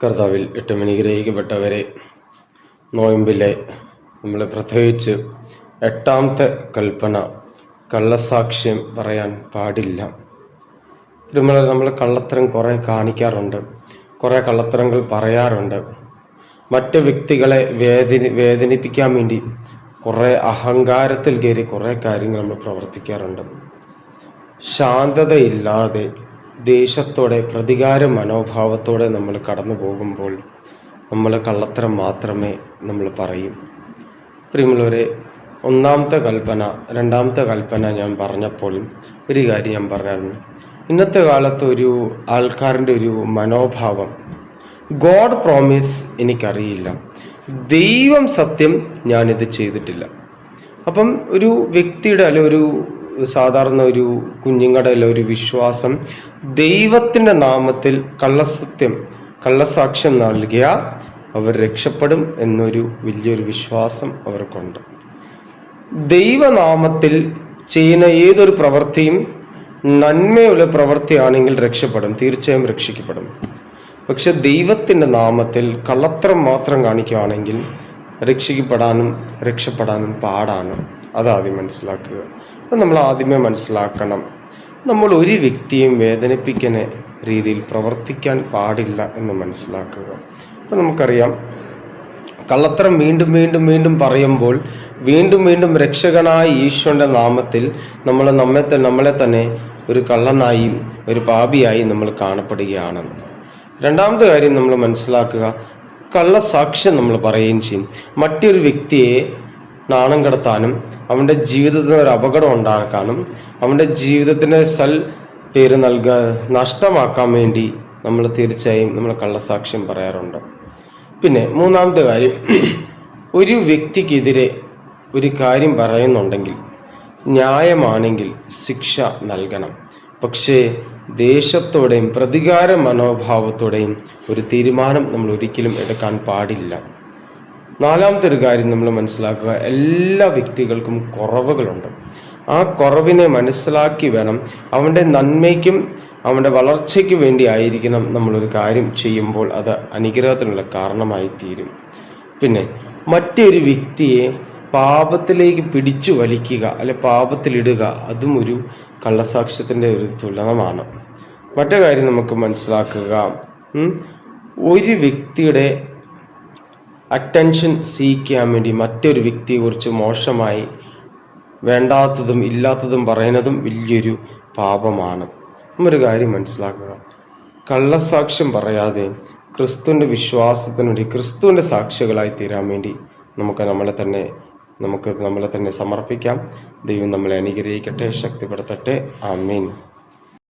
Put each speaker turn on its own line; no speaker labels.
കർത്താവിൽ ഏറ്റവും അനുഗ്രഹിക്കപ്പെട്ടവരെ, നോയമ്പിലെ നമ്മൾ പ്രത്യേകിച്ച് 8ാമത്തെ കൽപ്പന, കള്ളസാക്ഷ്യം പറയാൻ പാടില്ല. നമ്മൾ കള്ളത്തരം കുറേ കാണിക്കാറുണ്ട്, കുറേ കള്ളത്തരങ്ങൾ പറയാറുണ്ട്. മറ്റ് വ്യക്തികളെ വേദനിപ്പിക്കാൻ വേണ്ടി കുറേ അഹങ്കാരത്തിൽ കയറി കുറേ കാര്യങ്ങൾ നമ്മൾ പ്രവർത്തിക്കാറുണ്ട്. ശാന്തതയില്ലാതെ ദേഷ്യത്തോടെ പ്രതികാര മനോഭാവത്തോടെ നമ്മൾ കടന്നു പോകുമ്പോൾ നമ്മൾ കള്ളത്തരം മാത്രമേ നമ്മൾ പറയും. പ്രിയമുള്ളവരെ, 1ാമത്തെ കൽപ്പന 2ാമത്തെ കൽപ്പന ഞാൻ പറഞ്ഞപ്പോൾ ഒരു കാര്യം ഞാൻ പറഞ്ഞായിരുന്നു. ഇന്നത്തെ കാലത്ത് ഒരു ആൾക്കാരുടെ ഒരു മനോഭാവം, ഗോഡ് പ്രോമിസ് എനിക്കറിയില്ല, ദൈവം സത്യം ഞാനിത് ചെയ്തിട്ടില്ല. അപ്പം ഒരു വ്യക്തിയുടെ അല്ലെ ഒരു സാധാരണ ഒരു കുഞ്ഞുങ്ങളുടെ ഒരു വിശ്വാസം, ദൈവത്തിൻ്റെ നാമത്തിൽ കള്ളസാക്ഷ്യം നൽകിയാൽ അവർ രക്ഷപ്പെടും എന്നൊരു വലിയൊരു വിശ്വാസം അവർക്കുണ്ട്. ദൈവനാമത്തിൽ ചെയ്യുന്ന ഏതൊരു പ്രവൃത്തിയും നന്മയുള്ള പ്രവൃത്തിയാണെങ്കിൽ രക്ഷപ്പെടും, തീർച്ചയായും രക്ഷിക്കപ്പെടും. പക്ഷെ ദൈവത്തിൻ്റെ നാമത്തിൽ കള്ളത്തരം മാത്രം കാണിക്കുകയാണെങ്കിൽ രക്ഷപ്പെടാനും പാടാണ്. അതാദ്യം മനസ്സിലാക്കുക. അപ്പം നമ്മൾ ആദ്യമേ മനസ്സിലാക്കണം, നമ്മൾ ഒരു വ്യക്തിയും വേദനിപ്പിക്കുന്ന രീതിയിൽ പ്രവർത്തിക്കാൻ പാടില്ല എന്ന് മനസ്സിലാക്കുക. അപ്പം നമുക്കറിയാം, കള്ളത്തരം വീണ്ടും വീണ്ടും വീണ്ടും പറയുമ്പോൾ വീണ്ടും രക്ഷകനായ ഈശോയുടെ നാമത്തിൽ നമ്മളെ തന്നെ ഒരു കള്ളനായും ഒരു പാപിയായി നമ്മൾ കാണപ്പെടുകയാണ്. 2ാമത്തെ കാര്യം നമ്മൾ മനസ്സിലാക്കുക, കള്ളസാക്ഷ്യം നമ്മൾ പറയുകയും ചെയ്യും. മറ്റൊരു വ്യക്തിയെ നാണം കടത്താനും അവൻ്റെ ജീവിതത്തിന് ഒരു അപകടം ഉണ്ടാക്കാനും അവൻ്റെ ജീവിതത്തിന് പേര് നഷ്ടമാക്കാൻ വേണ്ടി നമ്മൾ തീർച്ചയായും നമ്മൾ കള്ളസാക്ഷ്യം പറയാറുണ്ട്. പിന്നെ 3ാമത്തെ കാര്യം, ഒരു വ്യക്തിക്കെതിരെ ഒരു കാര്യം പറയുന്നുണ്ടെങ്കിൽ ന്യായമാണെങ്കിൽ ശിക്ഷ നൽകണം. പക്ഷേ ദേഷ്യത്തോടെയും പ്രതികാര മനോഭാവത്തോടെയും ഒരു തീരുമാനം നമ്മൾ ഒരിക്കലും എടുക്കാൻ പാടില്ല. 4ാമത്തെ ഒരു കാര്യം നമ്മൾ മനസ്സിലാക്കുക, എല്ലാ വ്യക്തികൾക്കും കുറവുകളുണ്ട്. ആ കുറവിനെ മനസ്സിലാക്കി വേണം അവൻ്റെ നന്മയ്ക്കും അവൻ്റെ വളർച്ചയ്ക്ക് വേണ്ടി ആയിരിക്കണം നമ്മളൊരു കാര്യം ചെയ്യുമ്പോൾ അത് അനുഗ്രഹത്തിനുള്ള കാരണമായി തീരും. പിന്നെ മറ്റൊരു വ്യക്തിയെ പാപത്തിലേക്ക് പിടിച്ചു വലിക്കുക അല്ലെ പാപത്തിലിടുക, അതും ഒരു കള്ളസാക്ഷ്യത്തിൻ്റെ ഒരു തുലനമാണ്. മറ്റൊരു കാര്യം നമുക്ക് മനസ്സിലാക്കുക, ഒരു വ്യക്തിയുടെ അറ്റൻഷൻ സീക്കാൻ വേണ്ടി മറ്റൊരു വ്യക്തിയെക്കുറിച്ച് മോശമായി വേണ്ടാത്തതും ഇല്ലാത്തതും പറയുന്നതും വലിയൊരു പാപമാണ്. നമ്മൊരു കാര്യം മനസ്സിലാക്കുക, കള്ളസാക്ഷ്യം പറയാതെ ക്രിസ്തുവിൻ്റെ വിശ്വാസത്തിന് വേണ്ടി ക്രിസ്തുവിൻ്റെ സാക്ഷികളായി തീരാൻ വേണ്ടി നമുക്ക് നമ്മളെ തന്നെ സമർപ്പിക്കാം. ദൈവം നമ്മളെ അനുഗ്രഹിക്കട്ടെ, ശക്തിപ്പെടുത്തട്ടെ. ആമേൻ.